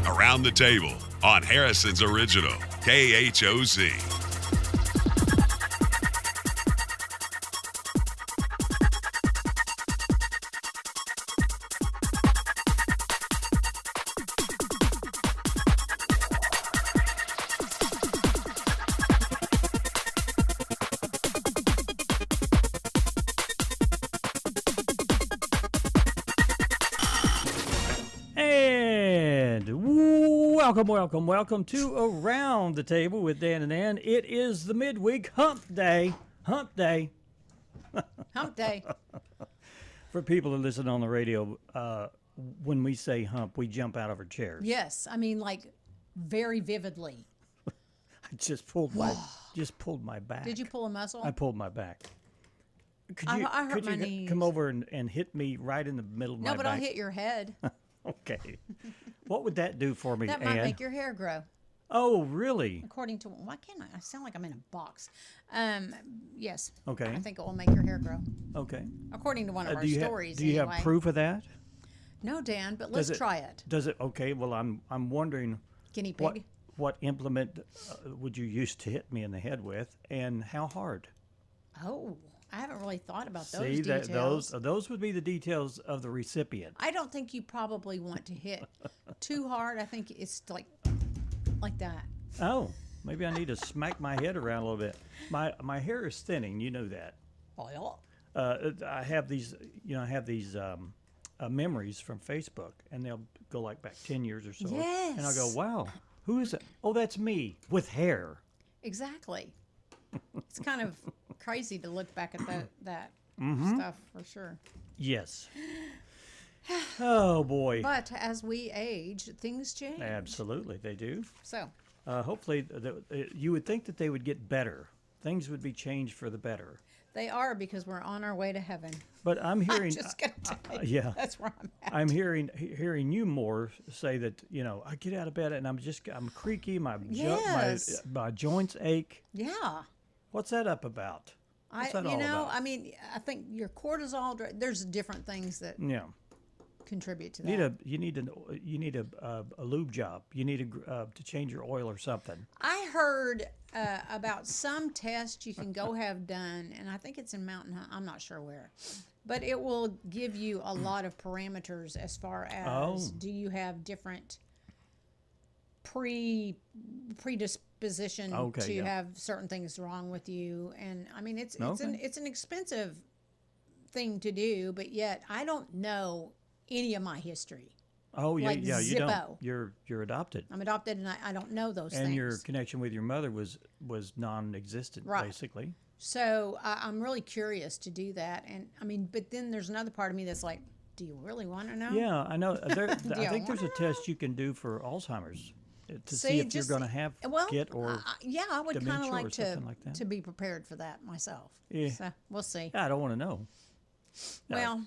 Around the Table on Harrison's Original, KHOC. Welcome to Around the Table with Dan and Ann. It is the midweek hump day. Hump day. Hump day. For people who listen on the radio, when we say hump, we jump out of our chairs. Yes, I mean like very vividly. I just pulled my back. Did you pull a muscle? I pulled my back. I hurt my knees. Come over and hit me right in the middle of my back? No, but I'll hit your head. Okay. What would that do for me, That Ann? might make your hair grow. Oh, really? According to, why can't I sound like I'm in a box. Yes. Okay. I think it will make your hair grow. Okay. According to one of our stories. Do you have proof of that? No, Dan, but let's try it. Does it? Okay. Well, I'm wondering. Guinea pig. What implement would you use to hit me in the head with, and how hard? Oh, I haven't really thought about those See, details. those would be the details of the recipient. I don't think you probably want to hit too hard. I think it's like that. Oh, maybe I need to smack my head around a little bit. My hair is thinning. You know that. Oh, yeah. I have these. Memories from Facebook, and they'll go like back 10 years or so. Yes. And I'll go, wow, who is it? Oh, that's me with hair. Exactly. It's kind of crazy to look back at that stuff for sure. Yes. Oh, boy. But as we age, things change. Absolutely, they do. So. Hopefully, you would think that they would get better. Things would be changed for the better. They are, because we're on our way to heaven. But I'm hearing, I'm just gonna tell you, that's where I'm at. I'm hearing you more say that, I get out of bed and I'm creaky, my joints ache. Yeah. What's that up about? What's that all about? I mean, I think your cortisol. There's different things that contribute to that. You need a lube job. You need to change your oil or something. I heard about some test you can go have done, and I think it's in Mountain High. I'm not sure where, but it will give you a lot of parameters as far as do you have different predisposition to have certain things wrong with you, and I mean it's an expensive thing to do, but yet I don't know any of my history. Oh, yeah, like yeah, you Zippo. don't. You're adopted. I'm adopted, and I don't know those things. And your connection with your mother was non-existent, basically. So I'm really curious to do that, and I mean, but then there's another part of me that's like, do you really want to know? Yeah, I know. I think there's a test you can do for Alzheimer's to see if you're going to have I would kind of like to be prepared for that myself. Yeah. So we'll see. I don't want to know. Well,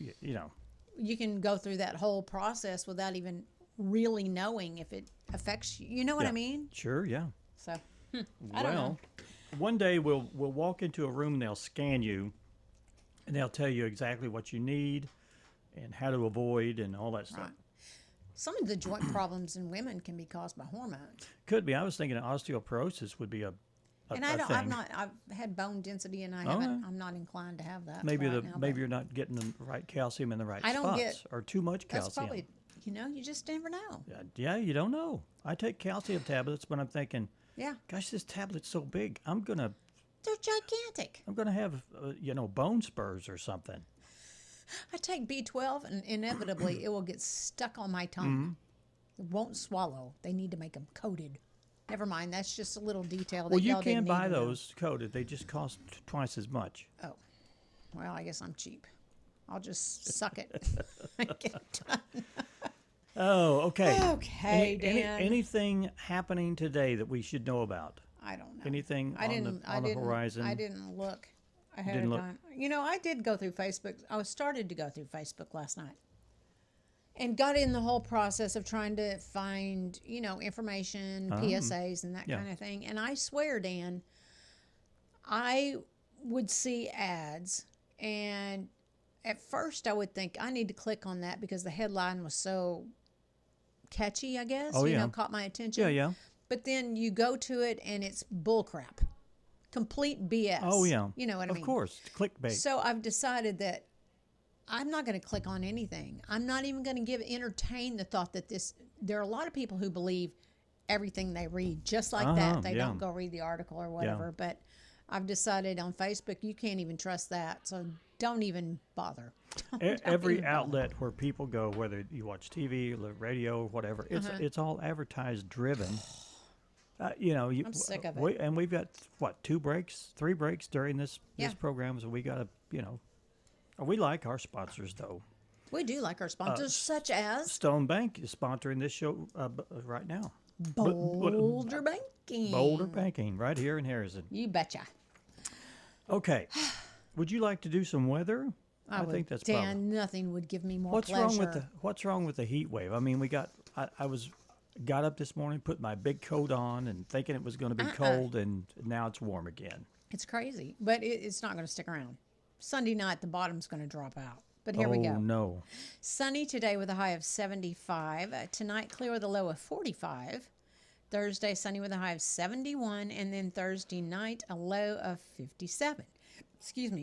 you can go through that whole process without even really knowing if it affects you. You know what I mean? Sure, yeah. So, I don't know. One day we'll walk into a room and they'll scan you, and they'll tell you exactly what you need and how to avoid and all that stuff. Right. Some of the joint problems in women can be caused by hormones. Could be. I was thinking osteoporosis would be a and thing. I've had bone density, and I'm not inclined to have that. Maybe you're not getting the right calcium in the right spots, or too much calcium. That's probably, you just never know. Yeah, you don't know. I take calcium tablets, but I'm thinking, gosh, this tablet's so big. They're gigantic. I'm gonna have bone spurs or something. I take B12, and inevitably it will get stuck on my tongue. It won't swallow. They need to make them coated. Never mind. That's just a little detail. Well, you can buy those coated. They just cost twice as much. Oh, well, I guess I'm cheap. I'll just suck it and get it done. Oh, okay. Okay, Dan. Anything happening today that we should know about? I don't know. Anything on the horizon? I didn't look ahead of time. I did go through Facebook. I started to go through Facebook last night. And got in the whole process of trying to find, information, PSAs, and that kind of thing. And I swear, Dan, I would see ads, and at first I would think I need to click on that because the headline was so catchy, I guess. Oh, yeah. Caught my attention. Yeah, yeah. But then you go to it and it's bullcrap. Complete BS. Oh, yeah. You know what I mean? Of course, clickbait. So I've decided that I'm not going to click on anything. I'm not even going to entertain the thought that there are a lot of people who believe everything they read just like that. They don't go read the article or whatever. Yeah. But I've decided on Facebook, you can't even trust that. So don't even bother. Every outlet where people go, whether you watch TV, or radio, or whatever, it's all advertised driven. I'm sick of it. And we've got, 3 breaks during this program, so we got to, we like our sponsors, though. We do like our sponsors, such as Stone Bank is sponsoring this show right now. Boulder Banking. Boulder Banking, right here in Harrison. You betcha. Okay. Would you like to do some weather? I think that's probably. Dan, nothing would give me more pleasure. What's wrong with the heat wave? I mean, I got up this morning, put my big coat on, and thinking it was going to be cold, and now it's warm again. It's crazy, but it's not going to stick around. Sunday night, the bottom's going to drop out. But here we go. Oh, no. Sunny today with a high of 75. Tonight, clear with a low of 45. Thursday, sunny with a high of 71. And then Thursday night, a low of 57.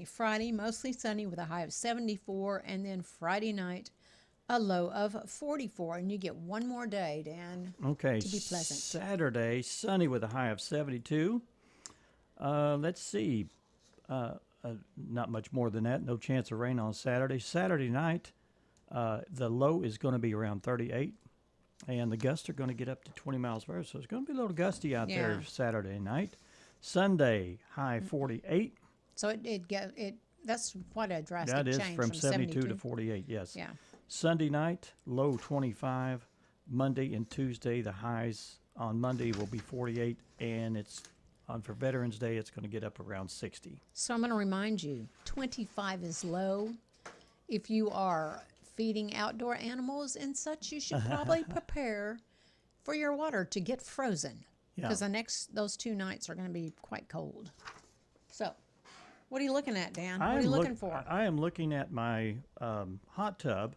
Friday, mostly sunny with a high of 74. And then Friday night, a low of 44. And you get one more day, Dan, okay, to be pleasant. Saturday, sunny with a high of 72. Let's see. Not much more than that. No chance of rain on Saturday. Saturday night, the low is going to be around 38. And the gusts are going to get up to 20 miles per hour. So it's going to be a little gusty out there Saturday night. Sunday, high 48. So that's quite a drastic change. That is from 72 to 48, yes. Yeah. Sunday night, low 25. Monday and Tuesday, the highs on Monday will be 48. And for Veterans Day, it's going to get up around 60. So I'm going to remind you, 25 is low. If you are feeding outdoor animals and such, you should probably prepare for your water to get frozen. Because those 2 nights are going to be quite cold. So, what are you looking at, Dan? What are you looking for? I am looking at my hot tub.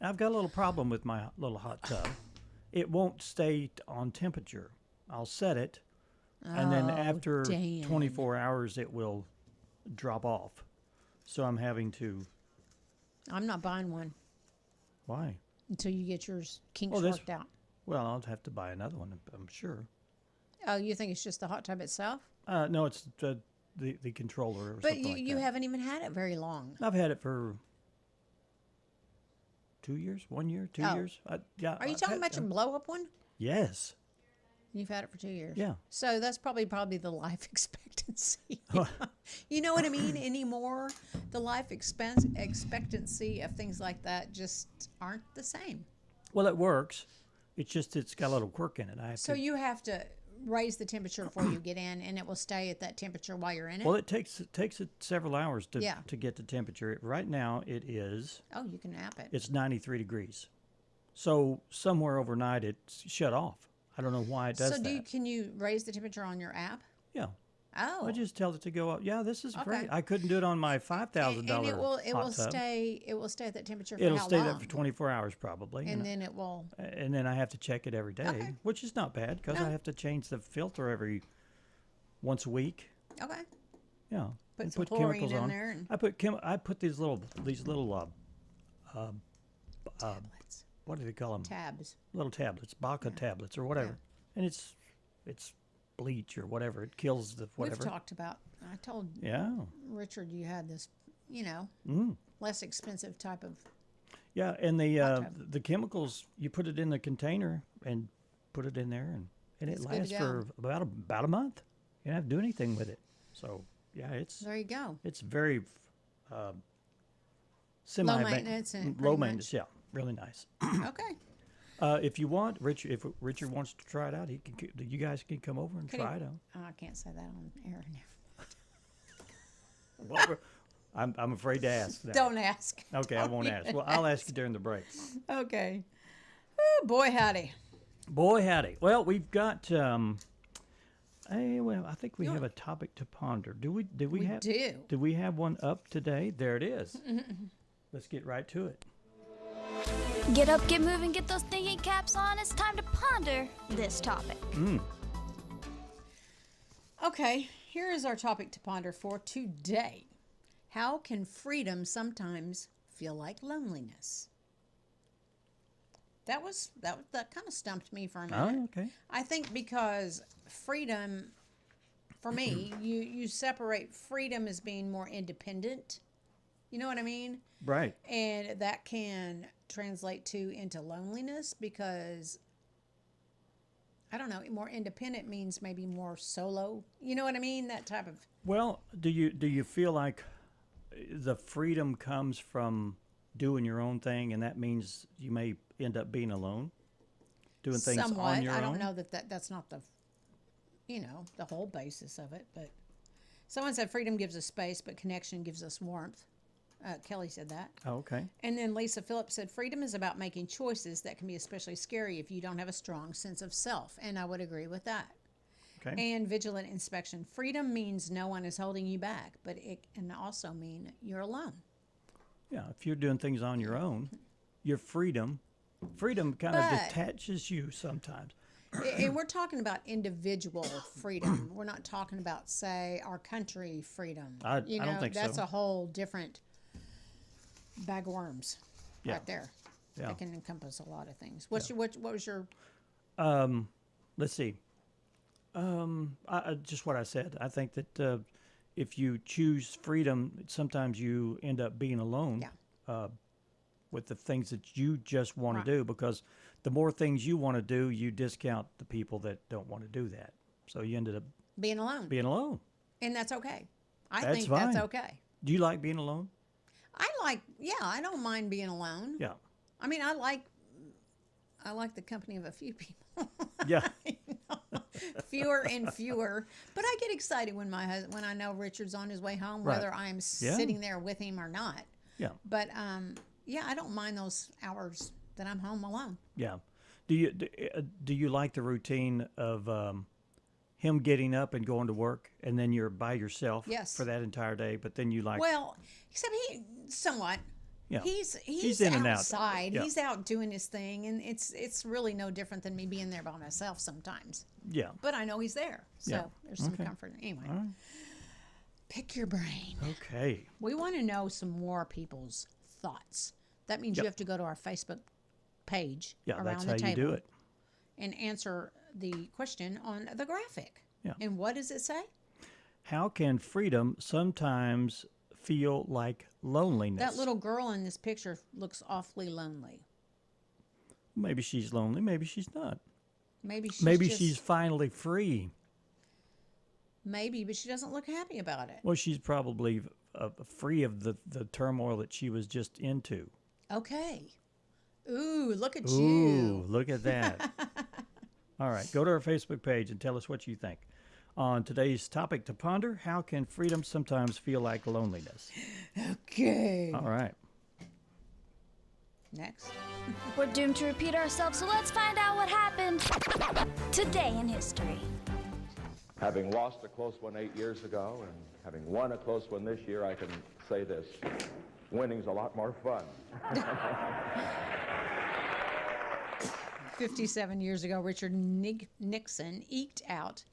I've got a little problem with my little hot tub. It won't stay on temperature. I'll set it, and then after 24 hours, it will drop off. So I'm having to... I'm not buying one. Why? Until you get yours kinks worked out. Well, I'll have to buy another one, I'm sure. Oh, you think it's just the hot tub itself? No, it's the controller or something like that. But you haven't even had it very long. I've had it for 2 years, 1 year, 2 years. Are you talking about your blow-up one? Yes. You've had it for 2 years. Yeah. So that's probably the life expectancy. You know what I mean? Anymore, the life expectancy of things like that just aren't the same. Well, it works. It's got a little quirk in it. You have to raise the temperature before you get in, and it will stay at that temperature while you're in it? Well, it takes it several hours to get the temperature. Right now, it is... Oh, you can nap it. It's 93 degrees. So somewhere overnight, it's shut off. I don't know why it does that. So can you raise the temperature on your app? Yeah. Oh. I just tell it to go up. Yeah, this is great. I couldn't do it on my $5,000 and it will hot tub. It will stay at that temperature for It'll how stay long? there for 24 hours probably. And then it will... And then I have to check it every day, which is not bad because I have to change the filter once a week. Okay. Yeah. Put some chlorine in there. And... I put these little what do they call them? Tabs. Little tablets, Baca tablets or whatever. And it's bleach or whatever. It kills the whatever. We've talked about. I told Richard you had this, less expensive type of. Yeah, and the chemicals, you put it in the container and put it in there, and it lasts for about a month. You don't have to do anything with it. So there you go. It's very low maintenance and low maintenance. Yeah, really nice. Okay. If you want, if Richard wants to try it out, you guys can come over and try it out. I can't say that on air. Well, I'm afraid to ask now. Don't ask. Okay, I won't ask. Well, I'll ask you during the break. Okay. Oh, boy, howdy. Boy, howdy. Well, we've got. I think we have a topic to ponder. Do we? Do we have one up today? There it is. Let's get right to it. Get up, get moving, get those thinking caps on. It's time to ponder this topic. Okay, here is our topic to ponder for today. How can freedom sometimes feel like loneliness? That kind of stumped me for a minute. Oh, okay. I think because freedom, for me, you separate freedom as being more independent. You know what I mean? Right. And that can translate into loneliness because, I don't know, more independent means maybe more solo. You know what I mean? That type of. Well, do you feel like the freedom comes from doing your own thing, and that means you may end up being alone, doing things Somewhat. on your I own? don't know that's not the whole basis of it. But someone said freedom gives us space, but connection gives us warmth. Kelly said that. Oh, okay. And then Lisa Phillips said freedom is about making choices that can be especially scary if you don't have a strong sense of self. And I would agree with that. Okay. And vigilant inspection. Freedom means no one is holding you back, but it can also mean you're alone. Yeah, if you're doing things on your own, your freedom kind of detaches you sometimes. And we're talking about individual freedom. We're not talking about, say, our country freedom. I don't think that's so. a whole different bag of worms right there. Yeah. That can encompass a lot of things. What was your? Let's see. Just what I said. I think that if you choose freedom, sometimes you end up being alone with the things that you just want to do, because the more things you want to do, you discount the people that don't want to do that. So you ended up Being alone. And that's okay. I think fine. that's okay. Do you like being alone? I don't mind being alone. Yeah. I mean, I like the company of a few people. Yeah. Fewer and fewer. But I get excited when when I know Richard's on his way home, Right. whether I'm sitting there with him or not. Yeah. But I don't mind those hours that I'm home alone. Yeah. Do you like the routine of him getting up and going to work, and then you're by yourself for that entire day? But then you Well, except he somewhat. Yeah. He's in and out. outside. Yeah. He's out doing his thing, and it's really no different than me being there by myself sometimes. Yeah. But I know he's there, so Yeah. there's some Okay. comfort. Anyway, All right. pick your brain. Okay. We want to know some more people's thoughts. That means you have to go to our Facebook page Yeah, around that's the how table you do it. and answer the question on the graphic. Yeah. And what does it say? How can freedom sometimes feel like loneliness? That little girl in this picture looks awfully lonely. Maybe she's lonely. Maybe she's not. Maybe she's finally free. Maybe, but she doesn't look happy about it. Well, she's probably free of the turmoil that she was just into. Okay. Ooh, look at Ooh, you. look at that. All right, go to our Facebook page and tell us what you think. On today's topic to ponder, how can freedom sometimes feel like loneliness? Okay. All right. Next. We're doomed to repeat ourselves, so let's find out what happened today in history. Having lost a close one 8 years ago and having won a close one this year, I can say this: winning's a lot more fun. 57 years ago, Richard Nixon eked out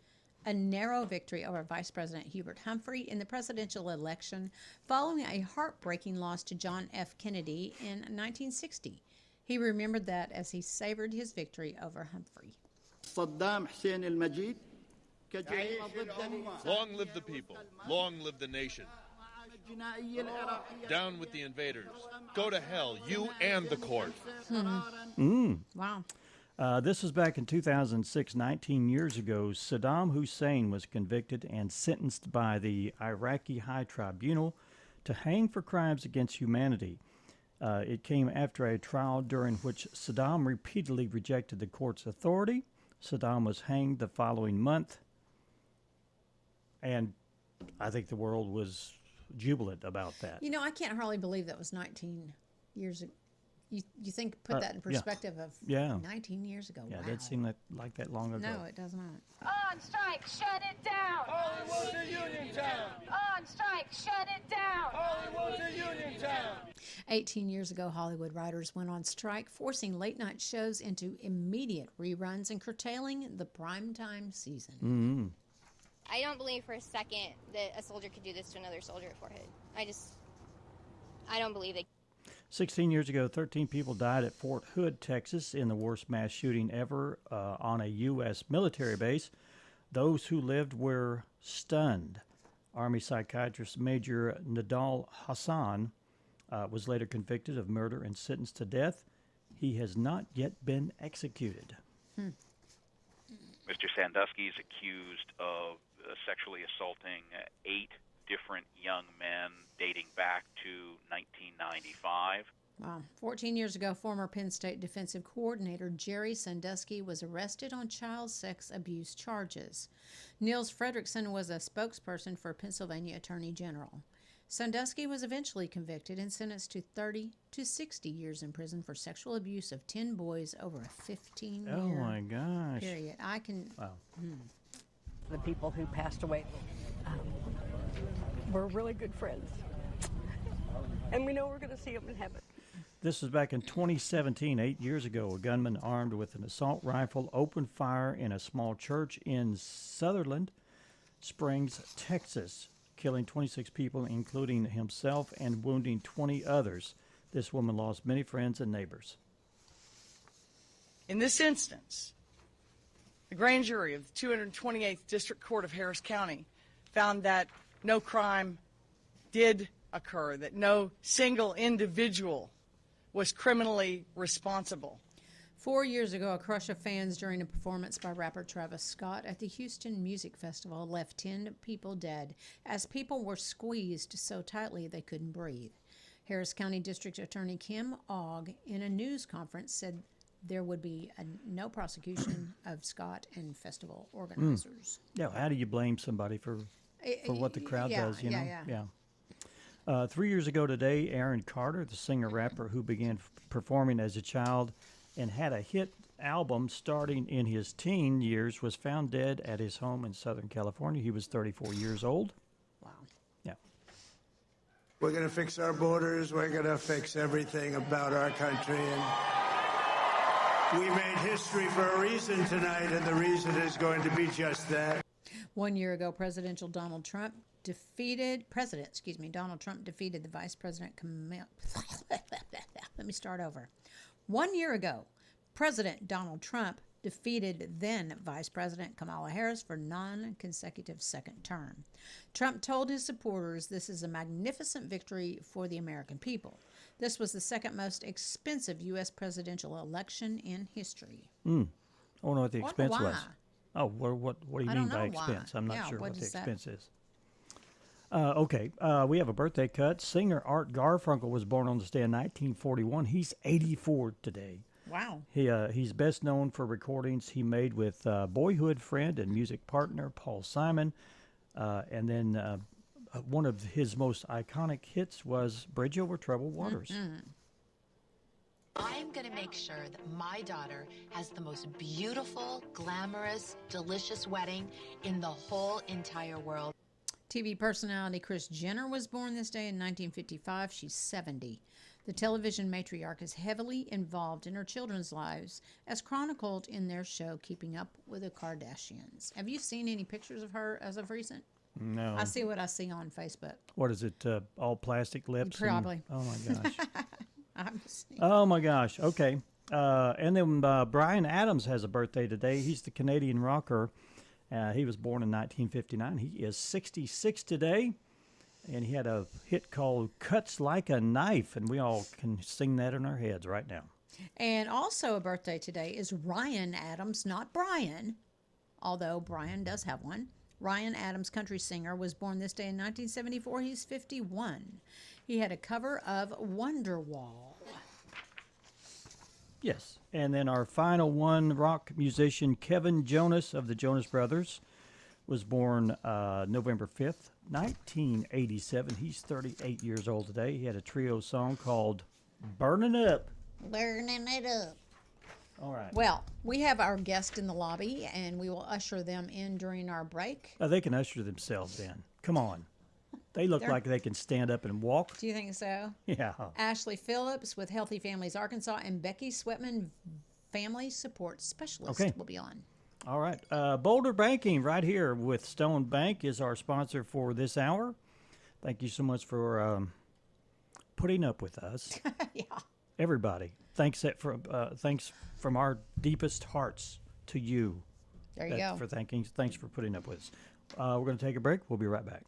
a narrow victory over Vice President Hubert Humphrey in the presidential election following a heartbreaking loss to John F. Kennedy in 1960. He remembered that as he savored his victory over Humphrey. صدام حسين المجيد Long live the people. Long live the nation. Down with the invaders. Go to hell, you and the court. Wow. This was back in 2006, 19 years ago. Saddam Hussein was convicted and sentenced by the Iraqi High Tribunal to hang for crimes against humanity. It came after a trial during which Saddam repeatedly rejected the court's authority. Saddam was hanged the following month, and I think the world was jubilant about that. You know, I can't hardly believe that was 19 years ago. You think, put that in perspective of 19 years ago. Yeah, wow. that seemed like that long ago. No, it does not. On strike, shut it down. Hollywood's a union town. On strike, shut it down. Hollywood's a union town. 18 years ago, Hollywood writers went on strike, forcing late-night shows into immediate reruns and curtailing the primetime season. Mm-hmm. I don't believe for a second that a soldier could do this to another soldier at Fort Hood. I don't believe they. 16 years ago, 13 people died at Fort Hood, Texas, in the worst mass shooting ever on a U.S. military base. Those who lived were stunned. Army psychiatrist Major Nadal Hassan was later convicted of murder and sentenced to death. He has not yet been executed. Mr. Sandusky is accused of sexually assaulting 8 different young men dating back to 1995. Wow. 14 years ago, former Penn State defensive coordinator Jerry Sandusky was arrested on child sex abuse charges. Niels Frederickson was a spokesperson for Pennsylvania Attorney General. Sandusky was eventually convicted and sentenced to 30 to 60 years in prison for sexual abuse of 10 boys over a 15-year Oh, my gosh. period. Wow. The people who passed away were really good friends. And we know we're going to see them in heaven. This was back in 2017, 8 years ago. A gunman armed with an assault rifle opened fire in a small church in Sutherland Springs, Texas, killing 26 people, including himself, and wounding 20 others. This woman lost many friends and neighbors. In this instance, the grand jury of the 228th District Court of Harris County found that no crime did occur, that no single individual was criminally responsible. 4 years ago, a crush of fans during a performance by rapper Travis Scott at the Houston Music Festival left 10 people dead as people were squeezed so tightly they couldn't breathe. Harris County District Attorney Kim Ogg, in a news conference, said there would be no prosecution of Scott and festival organizers. Yeah, how do you blame somebody for what the crowd does, you know? Yeah. 3 years ago today, Aaron Carter, the singer-rapper who began performing as a child and had a hit album starting in his teen years, was found dead at his home in Southern California. He was 34 years old. Wow. Yeah. We're going to fix our borders. We're going to fix everything about our country. And we made history for a reason tonight, and the reason is going to be just that. 1 year ago, Donald Trump defeated the Vice President Let me start over. 1 year ago, President Donald Trump defeated then Vice President Kamala Harris for non-consecutive second term. Trump told his supporters this is a magnificent victory for the American people. This was the second most expensive U.S. presidential election in history. I don't know what the expense was. Oh, what do you mean by expense? I'm not sure what the expense is. Okay, we have a birthday cut. Singer Art Garfunkel was born on this day in 1941. He's 84 today. Wow. He's best known for recordings he made with boyhood friend and music partner Paul Simon. And then one of his most iconic hits was Bridge Over Troubled Waters. Mm-hmm. I'm going to make sure that my daughter has the most beautiful, glamorous, delicious wedding in the whole entire world. TV personality Kris Jenner was born this day in 1955. She's 70. The television matriarch is heavily involved in her children's lives, as chronicled in their show Keeping Up with the Kardashians. Have you seen any pictures of her as of recent? No. I see what I see on Facebook. What is it? All plastic lips? Probably. Oh, my gosh. Obviously. Oh, my gosh. Okay. And then Bryan Adams has a birthday today. He's the Canadian rocker. He was born in 1959. He is 66 today, and he had a hit called Cuts Like a Knife, and we all can sing that in our heads right now. And also a birthday today is Ryan Adams, not Brian, although Brian does have one. Ryan Adams, country singer, was born this day in 1974. He's 51. He had a cover of Wonderwall. Yes, and then our final one, rock musician Kevin Jonas of the Jonas Brothers, was born November 5th, 1987. He's 38 years old today. He had a trio song called Burning Up. Burning it up. All right. Well, we have our guest in the lobby, and we will usher them in during our break. They can usher themselves in. Come on. They look like they can stand up and walk. Do you think so? Yeah. Ashley Phillips with Healthy Families Arkansas and Becky Sweatman, Family Support Specialist, will be on. All right. Boulder Banking right here with Stone Bank is our sponsor for this hour. Thank you so much for putting up with us. Yeah. Everybody. Thanks from our deepest hearts to you. There you go. Thanks for putting up with us. We're going to take a break. We'll be right back.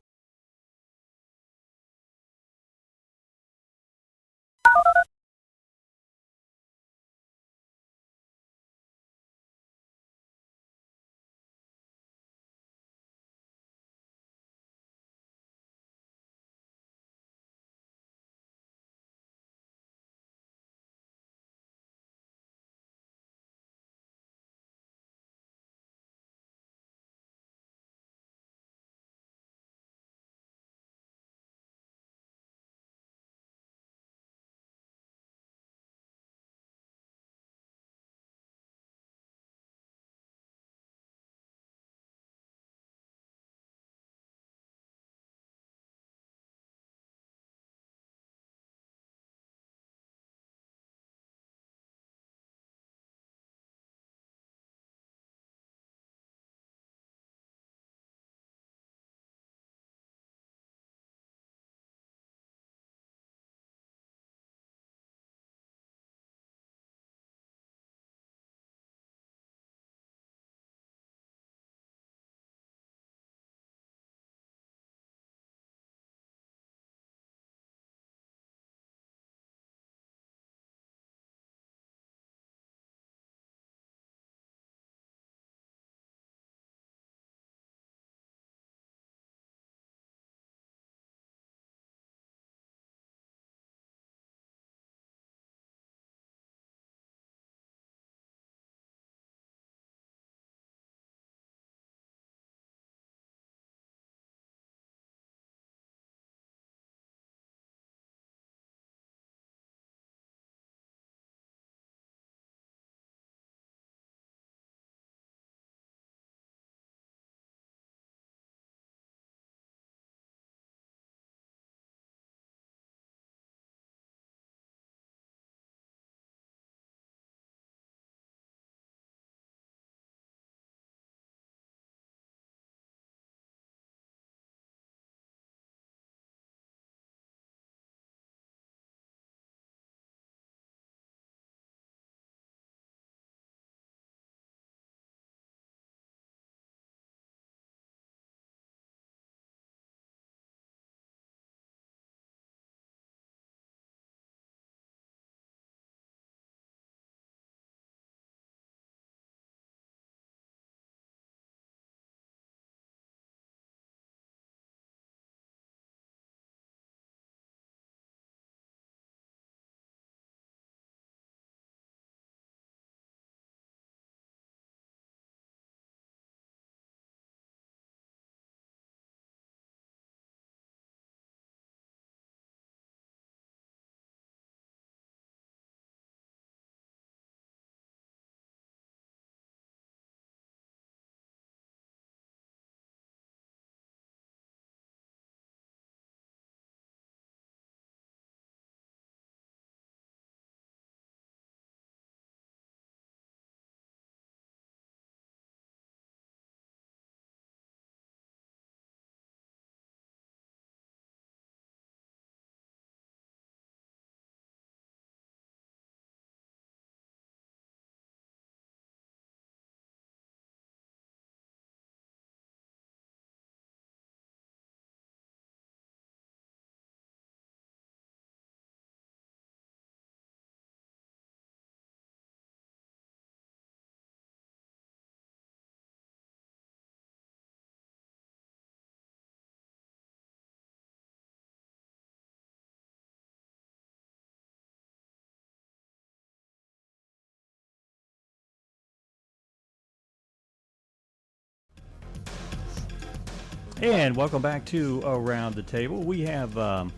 And welcome back to Around the Table. We have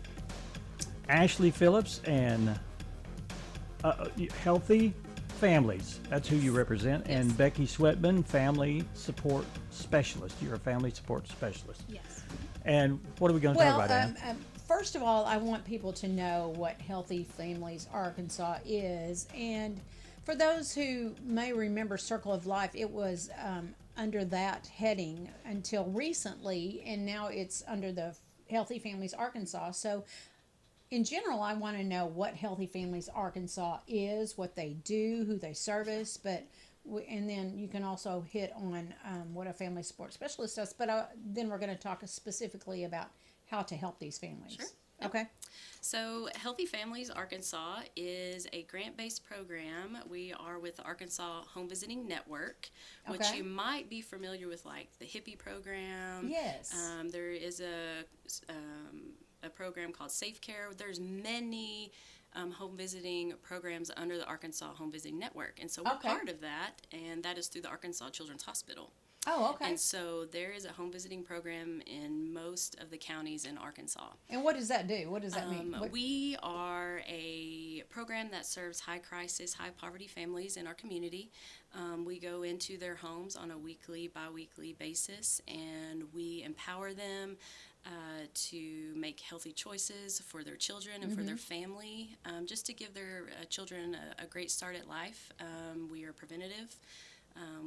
Ashley Phillips and Healthy Families. That's who you represent. Yes. And Becky Sweatman, Family Support Specialist. You're a Family Support Specialist. Yes. And what are we going to talk about, Ann? First of all, I want people to know what Healthy Families Arkansas is. And for those who may remember Circle of Life, it was under that heading until recently, and now it's under the Healthy Families Arkansas. So in general, I want to know what Healthy Families Arkansas is, what they do, who they service, and then you can also hit on what a family support specialist does. But then we're going to talk specifically about how to help these families. Sure. Okay. So Healthy Families Arkansas is a grant-based program. We are with the Arkansas Home Visiting Network, which Okay. you might be familiar with, like the Hippie program. Yes. There is a program called Safe Care. There's many home visiting programs under the Arkansas Home Visiting Network, and so we're Okay. part of that, and that is through the Arkansas Children's Hospital. Oh, okay. And so there is a home visiting program in most of the counties in Arkansas. And what does that do? What does that mean? We are a program that serves high crisis, high poverty families in our community. We go into their homes on a weekly, bi-weekly basis, and we empower them to make healthy choices for their children and for their family, just to give their children a great start at life. We are preventative.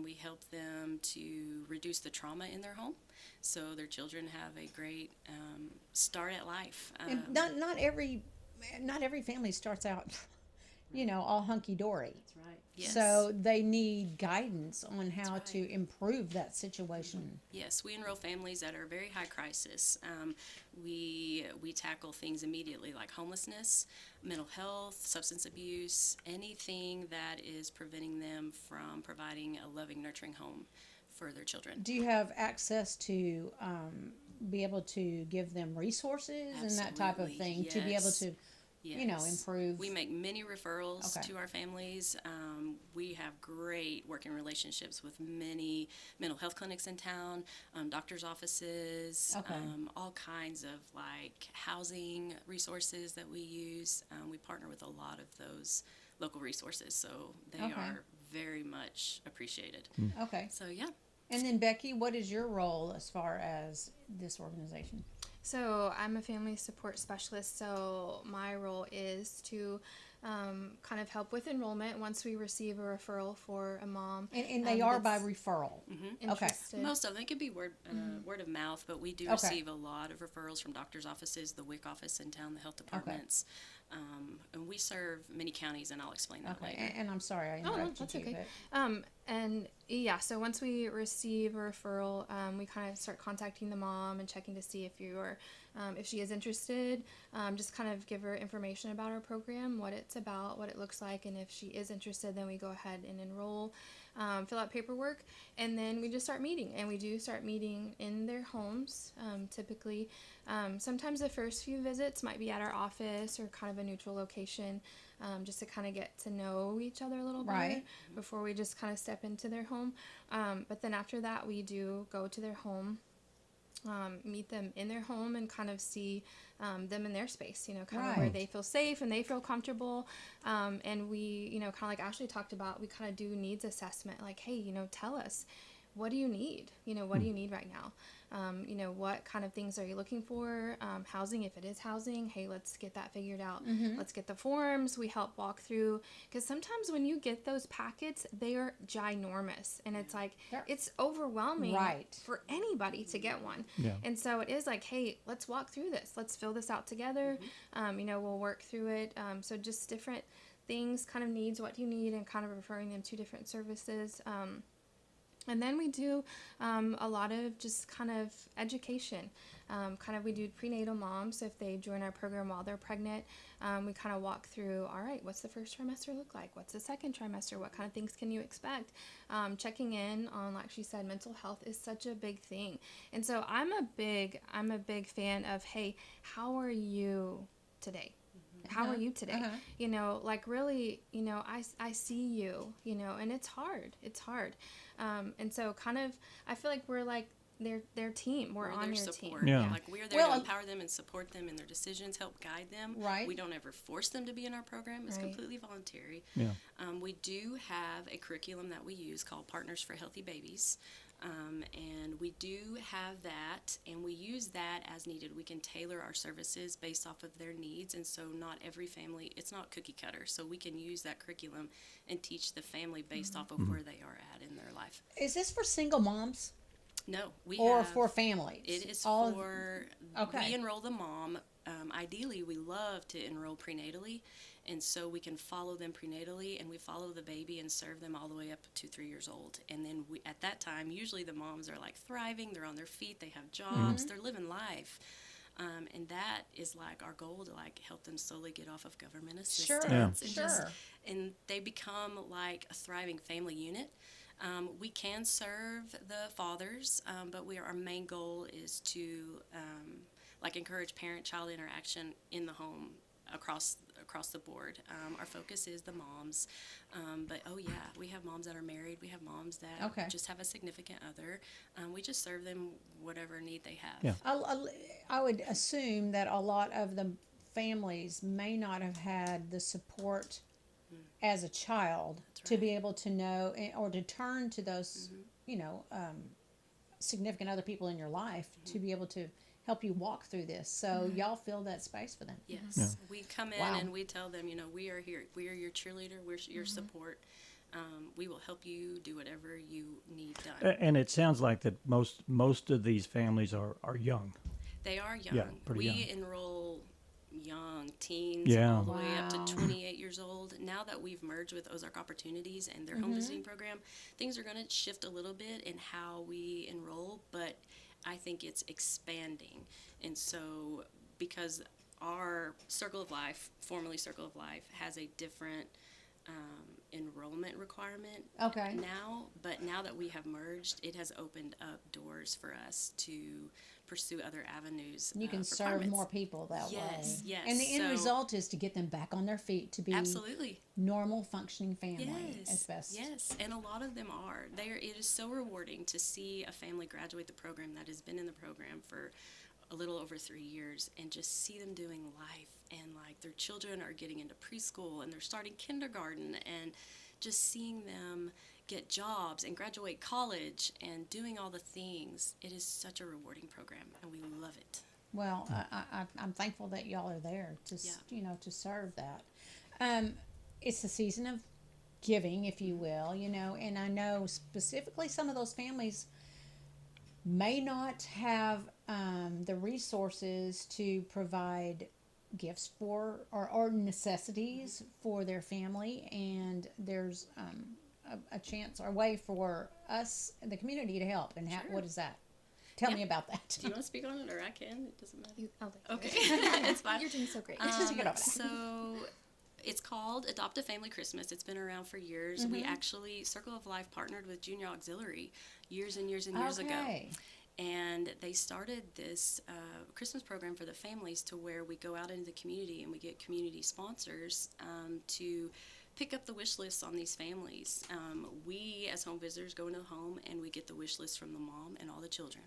We help them to reduce the trauma in their home, so their children have a great start at life. And not every family starts out, all hunky dory. That's right. Yes. So they need guidance on how to improve that situation. Yes, we enroll families that are very high crisis. We tackle things immediately like homelessness, mental health, substance abuse, anything that is preventing them from providing a loving, nurturing home for their children. Do you have access to be able to give them resources and that type of thing to be able to, improve? We make many referrals Okay. to our families. We have great working relationships with many mental health clinics in town, doctor's offices, all kinds of like housing resources that we use. We partner with a lot of those local resources, so they are very much appreciated. Okay. So, yeah. And then, Becky, what is your role as far as this organization? So I'm a family support specialist, so my role is to kind of help with enrollment once we receive a referral for a mom. And they are by referral? Interested. Most of them. It could be word of mouth, but we do receive a lot of referrals from doctor's offices, the WIC office in town, the health departments. And we serve many counties, and I'll explain that later. And I'm sorry I interrupted that's you. okay. But... And yeah, so once we receive a referral, we kind of start contacting the mom and checking to see if she is interested. Just kind of give her information about our program, what it's about, what it looks like, and if she is interested, then we go ahead and enroll, fill out paperwork, and then we just start meeting. And we do start meeting in their homes, typically. Sometimes the first few visits might be at our office or kind of a neutral location, just to kind of get to know each other a little better before we just kind of step into their home. But then after that, we do go to their home, meet them in their home, and kind of see them in their space, kind of where they feel safe and they feel comfortable. And we, kind of like Ashley talked about, we kind of do needs assessment, like, hey, tell us, what do you need? What do you need right now? What kind of things are you looking for? Housing, if it is housing, hey, let's get that figured out. Let's get the forms. We help walk through, because sometimes when you get those packets, they are ginormous, and it's like, it's overwhelming for anybody to get one. And so it is like, hey, let's walk through this. Let's fill this out together. We'll work through it. So just different things, kind of needs, what do you need, and kind of referring them to different services. And then we do a lot of just kind of education. We do prenatal moms. So if they join our program while they're pregnant, we kind of walk through, all right, what's the first trimester look like? What's the second trimester? What kind of things can you expect? Checking in on, like she said, mental health is such a big thing. And so I'm a big fan of, hey, how are you today? How are you today? Really, I see you, and it's hard. And so kind of, I feel like we're like their team. We're on their support. team. Yeah. Like we're there to empower them and support them in their decisions, help guide them. Right. We don't ever force them to be in our program. It's completely voluntary. Yeah. We do have a curriculum that we use called Partners for Healthy Babies. And we do have that, and we use that as needed. We can tailor our services based off of their needs, and so not every family, it's not cookie cutter. So we can use that curriculum and teach the family based off of where they are at in their life. Is this for single moms? No, or for families? It is All for, okay. We enroll the mom. Ideally, we love to enroll prenatally, and so we can follow them prenatally, and we follow the baby and serve them all the way up to 3 years old. And then at that time, usually the moms are like thriving, they're on their feet, they have jobs, they're living life. And that is like our goal, to like help them slowly get off of government assistance. And they become like a thriving family unit. We can serve the fathers, but our main goal is to encourage parent-child interaction in the home across the board. Our focus is the moms, but we have moms that are married. We have moms that just have a significant other. We just serve them whatever need they have. Yeah. I would assume that a lot of the families may not have had the support as a child to be able to know or to turn to those, significant other people in your life to be able to help you walk through this. So y'all fill that space for them. Yes. We come in and we tell them, we are here. We are your cheerleader. We're your support. We will help you do whatever you need done. And it sounds like that most of these families are young. They are young. Yeah, pretty young. We enroll young teens all the way up to 28 years old. Now that we've merged with Ozark Opportunities and their home visiting program, things are going to shift a little bit in how we enroll, but I think it's expanding. And so because our Circle of Life, formerly Circle of Life, has a different enrollment requirement now, but now that we have merged, it has opened up doors for us to pursue other avenues. You can serve more people that way. Yes. And the end result is to get them back on their feet to be absolutely normal functioning family as best. Yes, and a lot of them are. It is so rewarding to see a family graduate the program that has been in the program for a little over 3 years and just see them doing life, and like their children are getting into preschool and they're starting kindergarten, and just seeing them get jobs and graduate college and doing all the things. It is such a rewarding program, and we love it. Well, I'm thankful that y'all are there to to serve that. It's the season of giving, if you will, and I know specifically some of those families may not have the resources to provide gifts for or necessities for their family, and there's a chance or a way for us, the community, to help. And what is that? Tell me about that. Do you want to speak on it, or I can? It doesn't matter. Okay. It's fine. You're doing so great. So it's called Adopt a Family Christmas. It's been around for years. We actually, Circle of Life partnered with Junior Auxiliary years and years and years ago. And they started this Christmas program for the families, to where we go out into the community and we get community sponsors to pick up the wish lists on these families. We, as home visitors, go into the home and we get the wish list from the mom and all the children.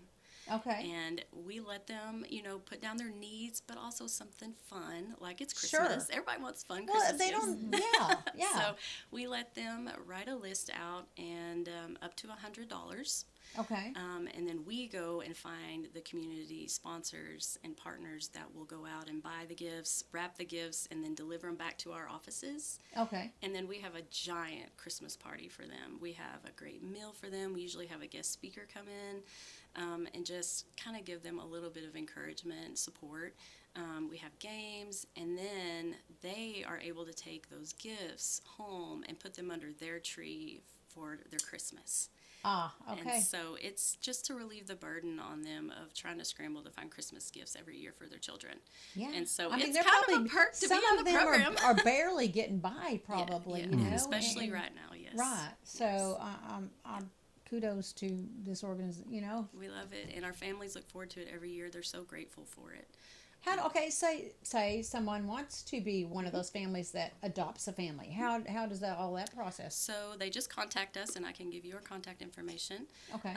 And we let them, put down their needs, but also something fun, like it's Christmas. Everybody wants fun Christmas gifts. So we let them write a list out, and up to $100. And then we go and find the community sponsors and partners that will go out and buy the gifts, wrap the gifts, and then deliver them back to our offices. And then we have a giant Christmas party for them. We have a great meal for them. We usually have a guest speaker come in and just kind of give them a little bit of encouragement and support. We have games, and then they are able to take those gifts home and put them under their tree for their Christmas. And so it's just to relieve the burden on them of trying to scramble to find Christmas gifts every year for their children. And so it's kind of a perk to be in the program. Are barely getting by, probably, especially right now, yes. Right. So kudos to this organization, We love it, and our families look forward to it every year. They're so grateful for it. Say someone wants to be one of those families that adopts a family. How does that process? So they just contact us, and I can give you our contact information. Okay.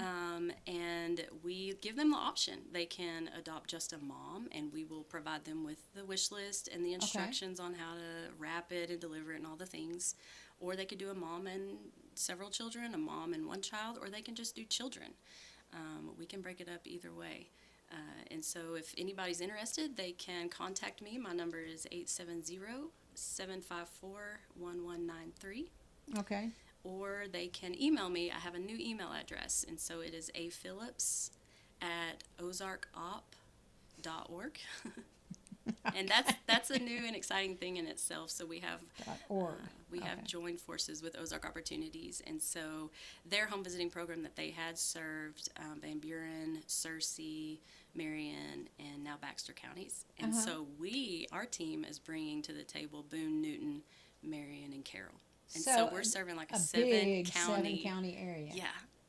And we give them the option. They can adopt just a mom, and we will provide them with the wish list and the instructions on how to wrap it and deliver it and all the things. Or they could do a mom and several children, a mom and one child, or they can just do children. We can break it up either way. And so if anybody's interested, they can contact me. My number is 870-754-1193. Okay. Or they can email me. I have a new email address, and so it is aphillips@ozarkop.org. And that's a new and exciting thing in itself. So we have have joined forces with Ozark Opportunities, and so their home visiting program that they had served Van Buren, Searcy, Marion, and now Baxter counties. And so our team is bringing to the table Boone, Newton, Marion, and Carroll. And so we're serving like a big seven county area. Yeah.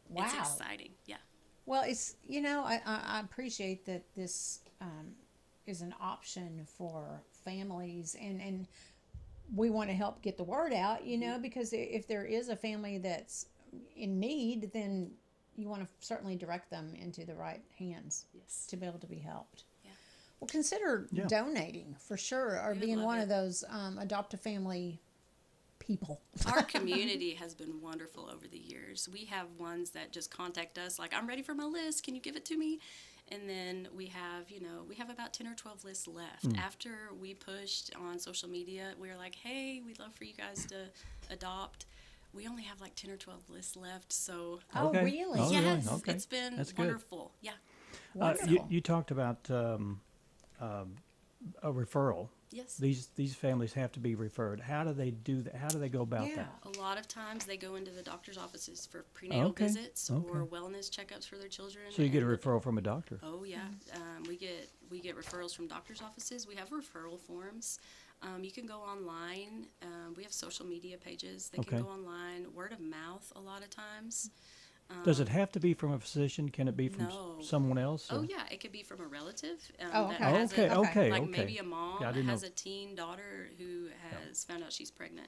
Wow. It's exciting. Yeah. Well, it's I appreciate that this is an option for families, and we want to help get the word out, because if there is a family that's in need, then you want to certainly direct them into the right hands to be able to be helped. Yeah. Well, consider donating for sure, or being one of those adopt a family people. Our community has been wonderful over the years. We have ones that just contact us like, I'm ready for my list. Can you give it to me? And then we have about 10 or 12 lists left. After we pushed on social media, we were like, hey, we'd love for you guys to adopt. We only have like 10 or 12 lists left. So, really? Yes, Okay. It's been That's wonderful. Good. Yeah. Wonderful. You talked about a referral. Yes. These families have to be referred. How do they do that? How do they go about that? A lot of times they go into the doctor's offices for prenatal visits or wellness checkups for their children. So you get a referral from a doctor. Oh yeah, we get referrals from doctors' offices. We have referral forms. You can go online. We have social media pages. They can go online. Word of mouth a lot of times. Does it have to be from a physician? Can it be from someone else? Or? Oh yeah, it could be from a relative. Maybe a mom has a teen daughter who has found out she's pregnant.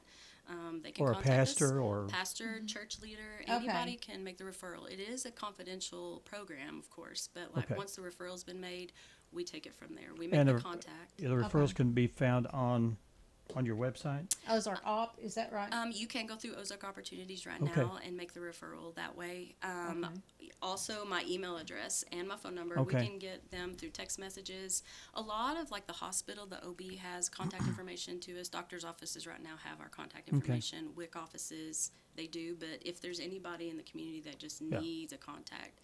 They can contact pastor us. Pastor, church leader, anybody can make the referral. It is a confidential program, of course, but once the referral's been made, we take it from there. We make the contact. The referrals can be found on your website? Ozark Op, is that right? You can go through Ozark Opportunities right now and make the referral that way. Also, my email address and my phone number, we can get them through text messages. A lot of the hospital, the OB has contact information to us. Doctor's offices right now have our contact information. WIC offices, they do. But if there's anybody in the community that just needs a contact,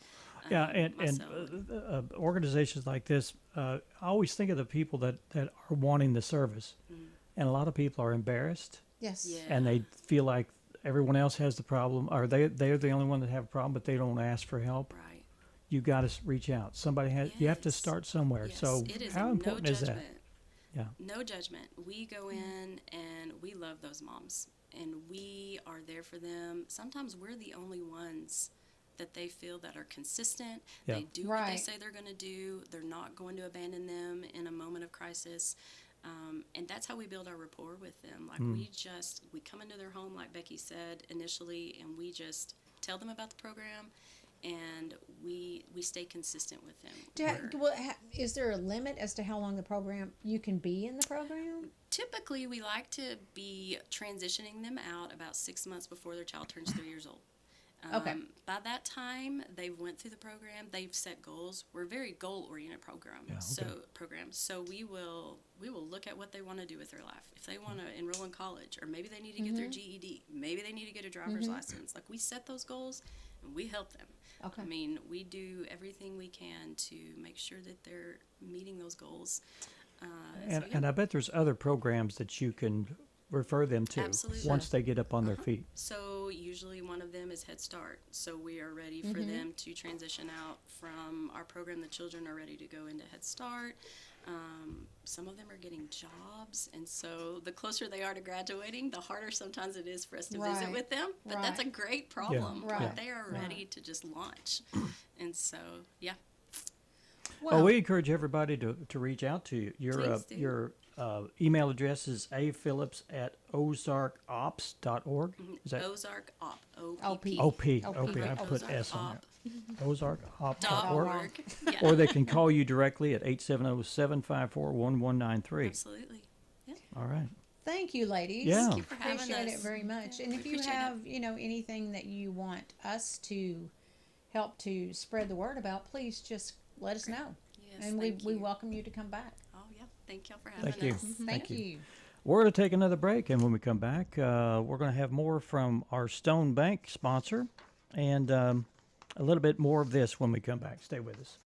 organizations like this, I always think of the people that are wanting the service. And a lot of people are embarrassed. Yes. Yeah. And they feel like everyone else has the problem, or they're the only one that have a problem, but they don't ask for help. Right. You got to reach out. Somebody has. You have to start somewhere. Yes. So how important is that? Yeah. No judgment. We go in and we love those moms, and we are there for them. Sometimes we're the only ones that they feel that are consistent. Yeah. They do what they say they're going to do. They're not going to abandon them in a moment of crisis. And that's how we build our rapport with them. We come into their home, like Becky said initially, and we just tell them about the program, and we stay consistent with them. Is there a limit as to how long you can be in the program? Typically, we like to be transitioning them out about 6 months before their child turns 3 years old. By that time, they've went through the program. They've set goals. We're a very goal-oriented program. So we will look at what they want to do with their life. If they want to enroll in college, or maybe they need to get their GED, maybe they need to get a driver's license. We set those goals and we help them. I mean, we do everything we can to make sure that they're meeting those goals. And I bet there's other programs that you can refer them to once they get up on their feet. So usually one of them is Head Start. So we are ready for them to transition out from our program. The children are ready to go into Head Start. Some of them are getting jobs, and so the closer they are to graduating, the harder sometimes it is for us to visit with them. But that's a great problem. They are ready to just launch. And so, Well, we encourage everybody to reach out to you. Your email address is aphillips@ozarkops.org. Is that Ozark Op? OP. OP. I put S on there. ozarkop.org. Yeah. Or they can call you directly at 870-754-1193. Absolutely. Yeah. All right. Thank you, ladies. Yeah. Thank you for having Appreciate us. it very much. And if you have, anything that you want us to help to spread the word about, please just let us know. Yes, and thank we you. welcome you to come back. Oh, yeah. Thank y'all for having Thank you. us. Thank you. We're going to take another break, and when we come back, we're going to have more from our Stone Bank sponsor, and a little bit more of this when we come back. Stay with us.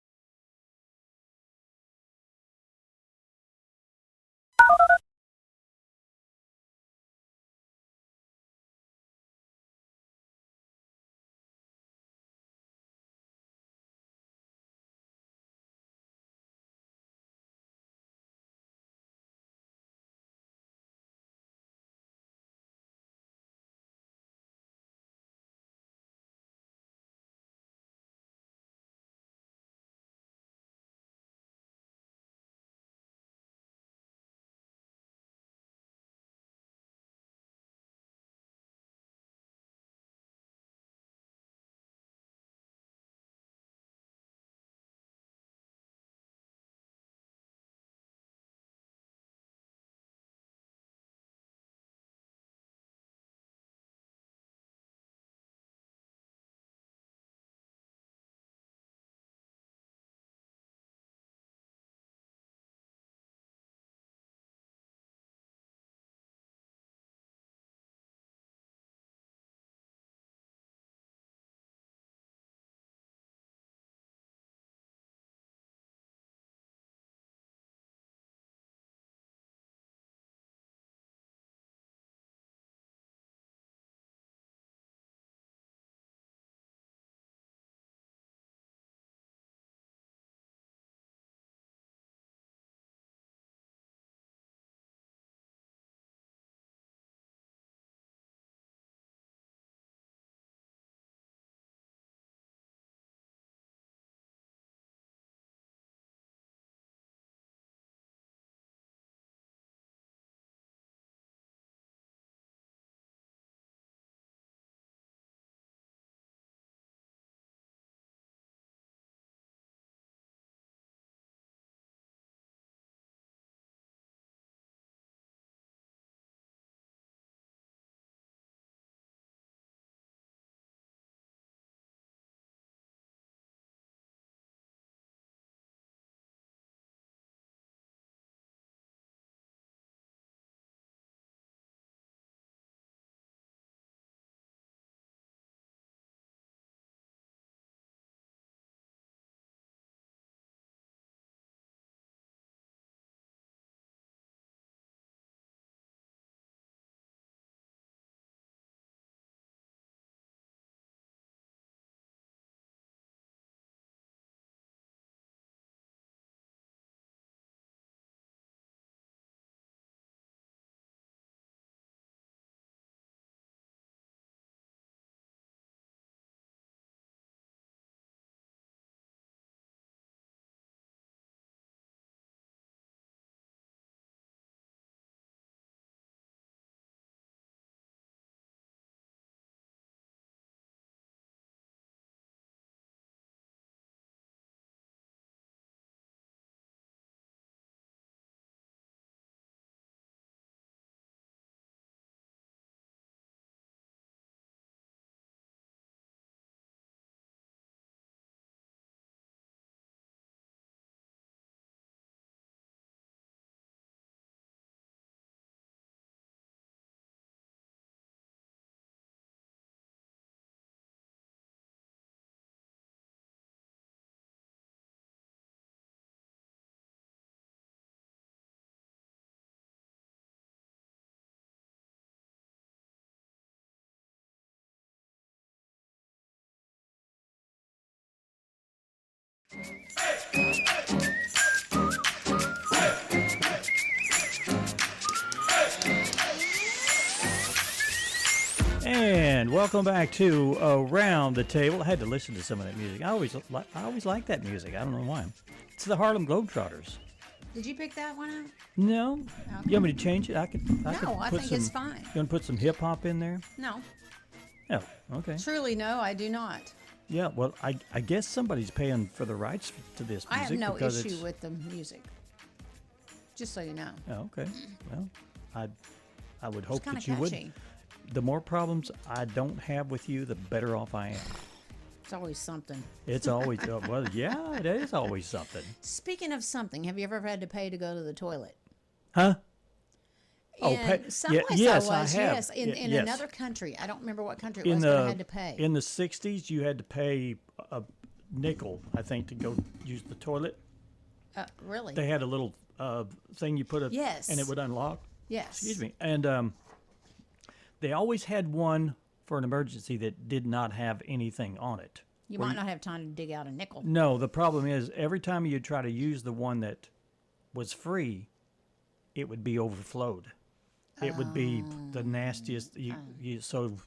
And welcome back to Around the Table. I had to listen to some of that music. I always like that music. I don't know why. It's the Harlem Globetrotters. Did you pick that one out? No. Okay. You want me to change it? I could I put think some, it's fine. You want to put some hip hop in there? No. Oh, okay. Truly, no, I do not. Yeah, well, I guess somebody's paying for the rights to this music. I have no because issue it's... with the music. Just so you know. Oh, okay. Well, I would hope kinda that you would. catchy. The more problems I don't have with you, the better off I am. It's always something. It's always, well, yeah, it is always something. Speaking of something, have you ever had to pay to go to the toilet? Huh? In someplace yes, I was, have. yes. In yes. another country. I don't remember what country it was, but I had to pay. In the 60s, you had to pay a nickel, I think, to go use the toilet. Really? They had a little thing you put a... Yes. And it would unlock. Yes. Excuse me. And they always had one for an emergency that did not have anything on it. You might not have time to dig out a nickel. No, the problem is every time you try to use the one that was free, it would be overflowed. It would be the nastiest. So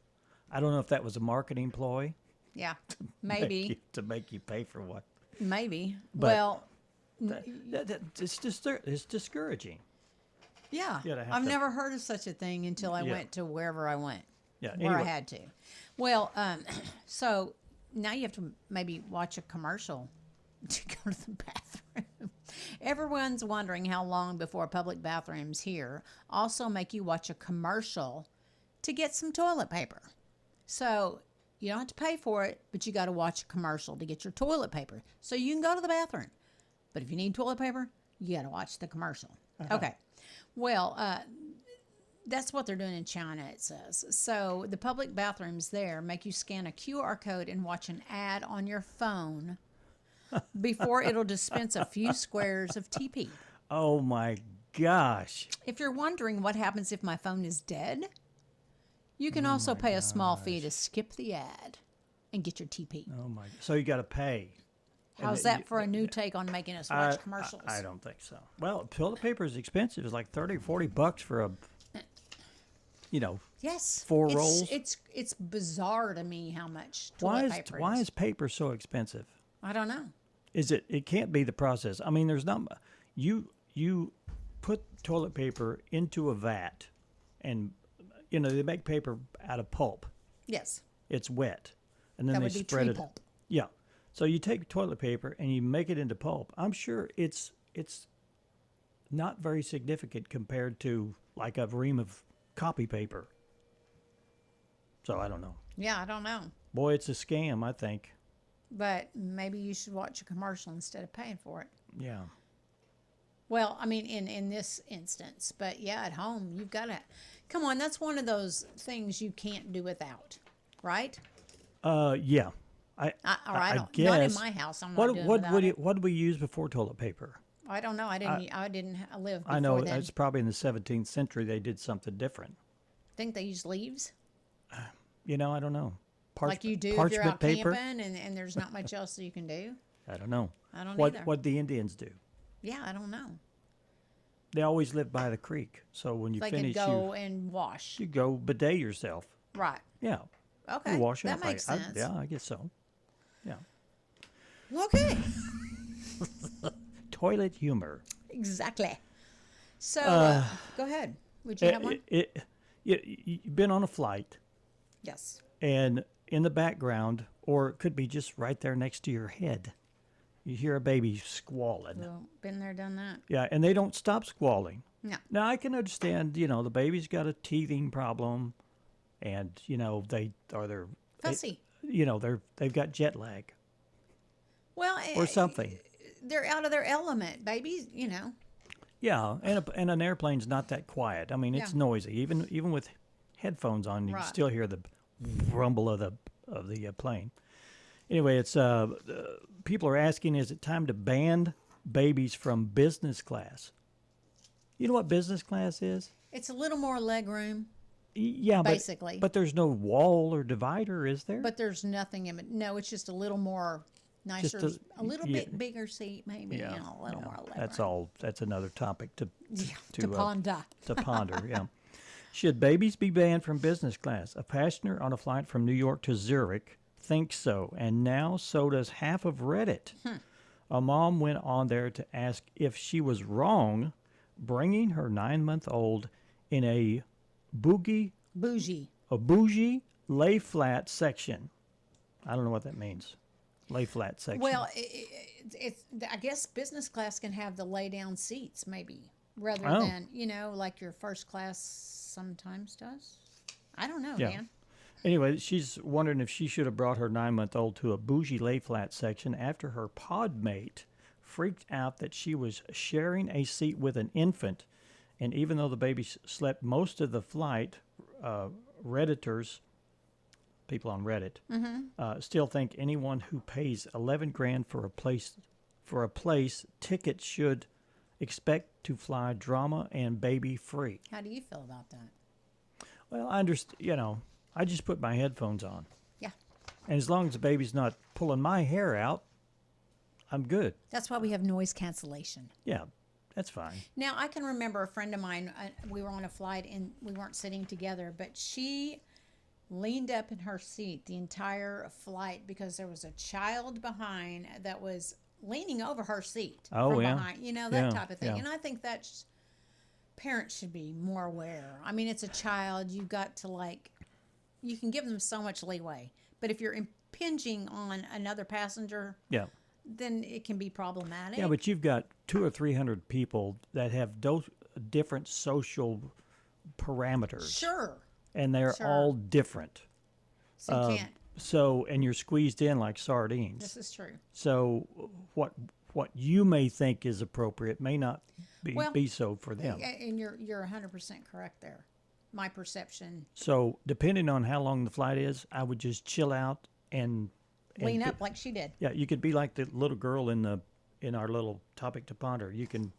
I don't know if that was a marketing ploy. Yeah, maybe. to make you pay for what. Maybe. But well, it's discouraging. Yeah, I've never heard of such a thing until I went to wherever I went. Yeah, where I had to. Well, so now you have to maybe watch a commercial to go to the bathroom. Everyone's wondering how long before public bathrooms here also make you watch a commercial to get some toilet paper. So you don't have to pay for it, but you got to watch a commercial to get your toilet paper. So you can go to the bathroom. But if you need toilet paper, you got to watch the commercial. Okay. Well, that's what they're doing in China, it says. So the public bathrooms there make you scan a QR code and watch an ad on your phone before it'll dispense a few squares of TP. Oh, my gosh. If you're wondering what happens if my phone is dead, you can also pay a small fee to skip the ad and get your TP. Oh, my. So you got to pay. How's that for a new take on making us watch commercials? I don't think so. Well, toilet paper is expensive. It's like $30 or $40 for a, yes, 4 rolls. It's bizarre to me how much toilet paper is. Why is paper so expensive? I don't know. It can't be the process. I mean, there's not, you put toilet paper into a vat and, they make paper out of pulp. Yes. It's wet. And then that they would be spread tree it. pulp. Yeah. So you take toilet paper and you make it into pulp. I'm sure it's not very significant compared to like a ream of copy paper. So I don't know. Yeah, I don't know. Boy, it's a scam, I think. But maybe you should watch a commercial instead of paying for it. Yeah. Well, I mean, in this instance. But yeah, at home, you've got to... Come on, that's one of those things you can't do without, right? Yeah. I guess. Not in my house. I'm not doing without it. What did we use before toilet paper? I don't know. I didn't live before I know then. it's probably in the 17th century they did something different. Think they used leaves? I don't know. Like you do if you're out camping and there's not much else that you can do? I don't know. I don't either. What the Indians do? Yeah, I don't know. They always lived by the creek, so when you finish, could go and wash. You go bidet yourself. Right. Yeah. Okay. You wash that up. makes sense. Yeah, I guess so. Yeah. Okay. Toilet humor. Exactly. So, go ahead. Would you have one? You've been on a flight. Yes. And in the background, or it could be just right there next to your head, you hear a baby squalling. Well, been there, done that. Yeah, and they don't stop squalling. No. Now, I can understand, the baby's got a teething problem, and, they're fussy. They've got jet lag. Well, or something. They're out of their element, babies, Yeah, and an airplane's not that quiet. I mean, it's noisy. Even with headphones on, you can still hear the rumble of the plane. Anyway, it's people are asking, is it time to ban babies from business class? You know what business class is? It's a little more leg room. Yeah, basically. But there's no wall or divider, is there? But there's nothing in it. No, it's just a little more nicer, a little bit bigger seat, maybe. A little more leg That's room. all. That's another topic to ponder. To ponder, yeah. Should babies be banned from business class? A passenger on a flight from New York to Zurich thinks so, and now so does half of Reddit. A mom went on there to ask if she was wrong bringing her 9-month-old in a bougie lay flat section. I don't know what that means. Lay flat section. Well, it's I guess business class can have the lay down seats maybe rather than, like your first class sometimes does. I don't know, Dan. Anyway, she's wondering if she should have brought her 9-month-old to a bougie lay flat section after her pod mate freaked out that she was sharing a seat with an infant. And even though the baby slept most of the flight, Redditors, people on Reddit, still think anyone who pays $11,000 for a place ticket should expect to fly drama and baby free. How do you feel about that? Well, I understand. I just put my headphones on. Yeah. And as long as the baby's not pulling my hair out, I'm good. That's why we have noise cancellation. Yeah, that's fine. Now, I can remember a friend of mine, we were on a flight and we weren't sitting together, but she leaned up in her seat the entire flight because there was a child behind that was leaning over her seat from behind. That type of thing. Yeah. And I think that's, parents should be more aware. I mean, it's a child. You've got to you can give them so much leeway. But if you're impinging on another passenger, then it can be problematic. Yeah, but you've got 200 or 300 people that have different social parameters. Sure. And they're all different. So you can't. And you're squeezed in like sardines. This is true. So what you may think is appropriate may not be so for them. And you're 100% correct there. My perception. So depending on how long the flight is, I would just chill out and lean up like she did. Yeah, you could be like the little girl in our little topic to ponder. You can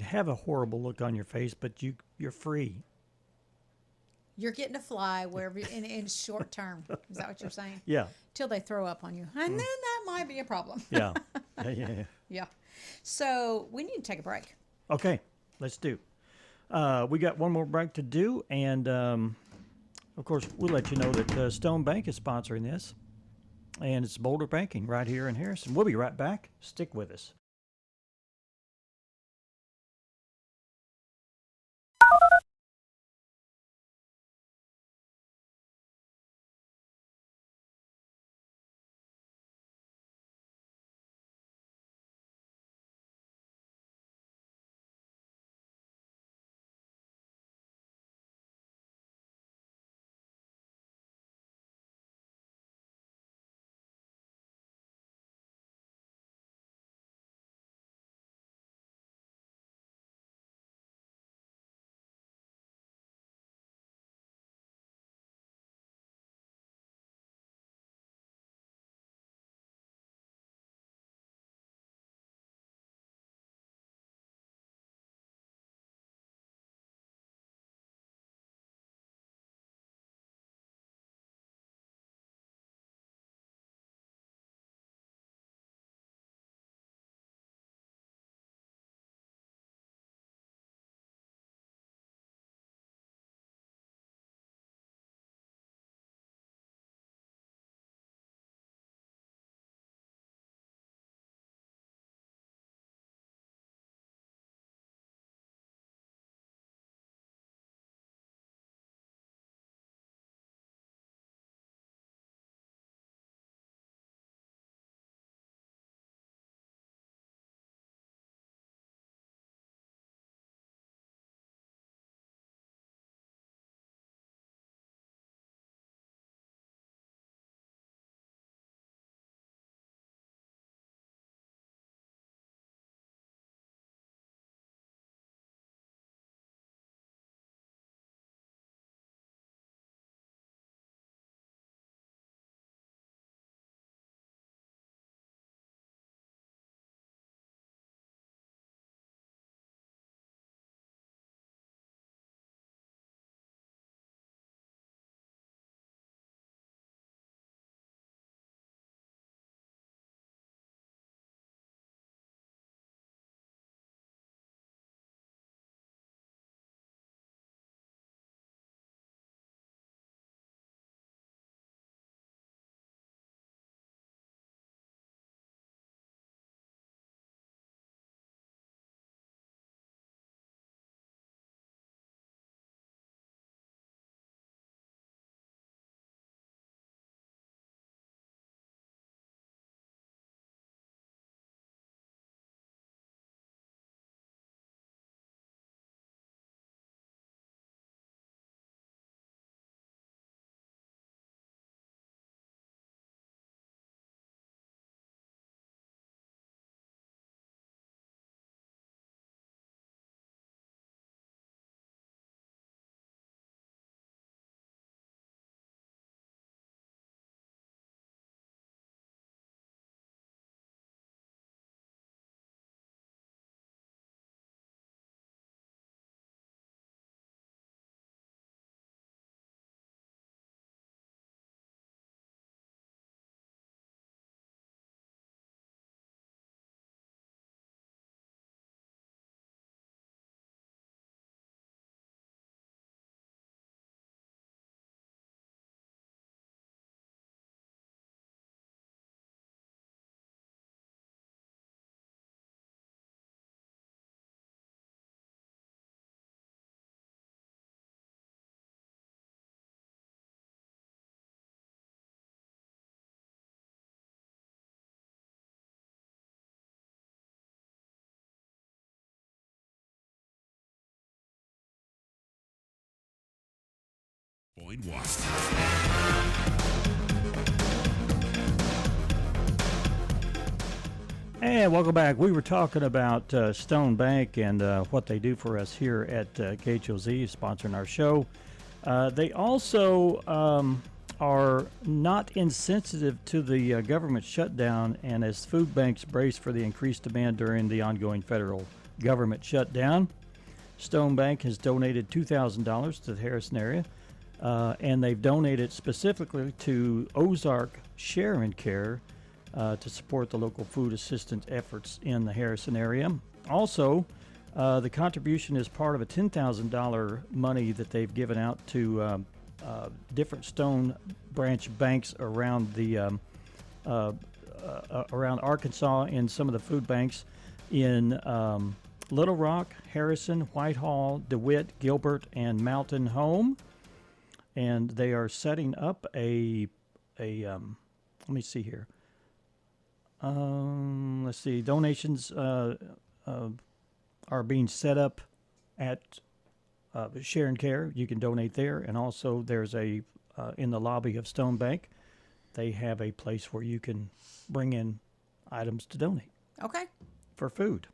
have a horrible look on your face, but you're free. You're getting to fly wherever in short term. Is that what you're saying? Yeah. Till they throw up on you, and then that might be a problem. Yeah. Yeah. So we need to take a break. Okay, let's do. We got one more break to do, and of course, we'll let you know that Stone Bank is sponsoring this, and it's Boulder Banking right here in Harrison. We'll be right back. Stick with us. And welcome back. We were talking about Stone Bank and what they do for us here at KHOZ, sponsoring our show. They also are not insensitive to the government shutdown, and as food banks brace for the increased demand during the ongoing federal government shutdown, Stone Bank has donated $2,000 to the Harrison area, and they've donated specifically to Ozark Share and Care to support the local food assistance efforts in the Harrison area. Also, the contribution is part of a $10,000 money that they've given out to different Stone branch banks around the around Arkansas, and some of the food banks in Little Rock, Harrison, Whitehall, DeWitt, Gilbert, and Mountain Home. And they are setting up a let me see here. Let's see. Donations are being set up at Share and Care. You can donate there, and also there's a in the lobby of Stone Bank. They have a place where you can bring in items to donate. Okay. For food.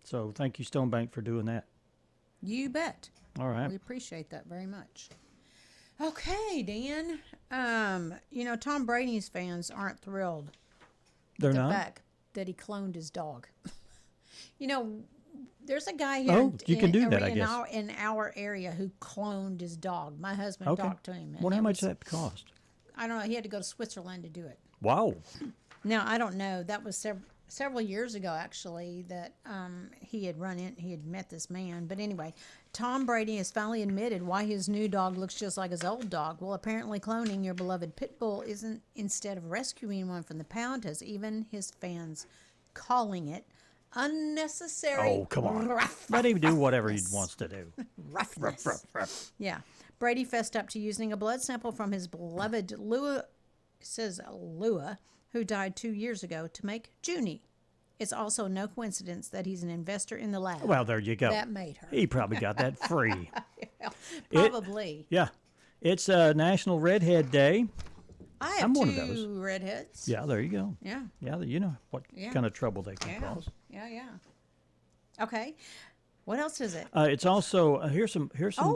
So thank you, Stone Bank, for doing that. You bet. All right. We appreciate that very much. Okay, Dan. Tom Brady's fans aren't thrilled. They're not? The fact that he cloned his dog. There's a guy here you can do that, I guess. in our area who cloned his dog. My husband talked to him. Well, how much did that cost? I don't know. He had to go to Switzerland to do it. Wow. Now, I don't know. That was several years ago, actually, that he had met this man. But anyway, Tom Brady has finally admitted why his new dog looks just like his old dog. Well, apparently cloning your beloved pit bull isn't, instead of rescuing one from the pound, has even his fans calling it unnecessary. Oh, come on. Let him do whatever he wants to do. Roughness. Rough. Yeah. Brady fessed up to using a blood sample from his beloved Lua, who died 2 years ago, to make Junie. It's also no coincidence that he's an investor in the lab. Well, there you go. That made her. He probably got that free. Probably. It's National Redhead Day. I have one two of those. redheads. Yeah, there you go. Yeah. Yeah, you know what kind of trouble they can cause. Yeah. Okay. What else is it? It's also here's some facts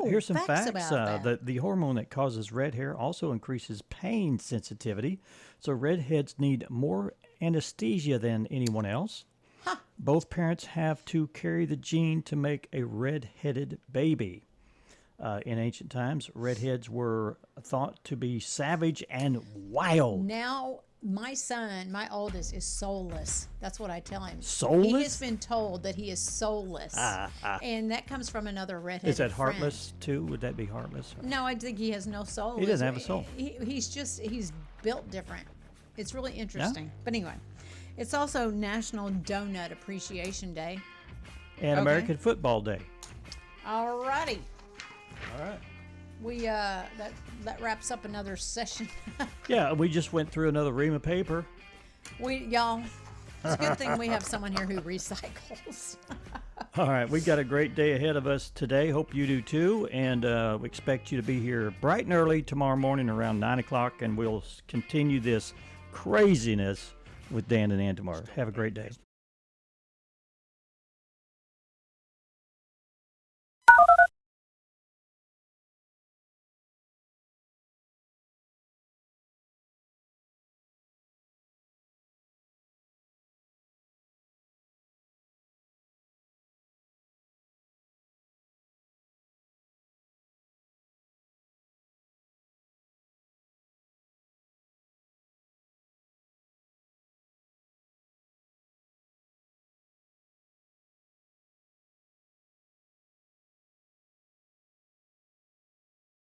facts. about that. The hormone that causes red hair also increases pain sensitivity, so redheads need more anesthesia than anyone else. Huh. Both parents have to carry the gene to make a red-headed baby. In ancient times, redheads were thought to be savage and wild. Now, my son, my oldest, is soulless. That's what I tell him. Soulless? He has been told that he is soulless. And that comes from another redheaded Is that friend. heartless, too? Would that be heartless? No, I think he has no soul. He doesn't have a soul. He's built different. It's really interesting. But anyway, it's also National Donut Appreciation Day. And American Football Day. All righty. All right. We that wraps up another session. Yeah, we just went through another ream of paper. Y'all, it's a good thing we have someone here who recycles. All right, we've got a great day ahead of us today. Hope you do too, and we expect you to be here bright and early tomorrow morning around 9 o'clock, and we'll continue this craziness with Dan and Ann tomorrow. Have a great day.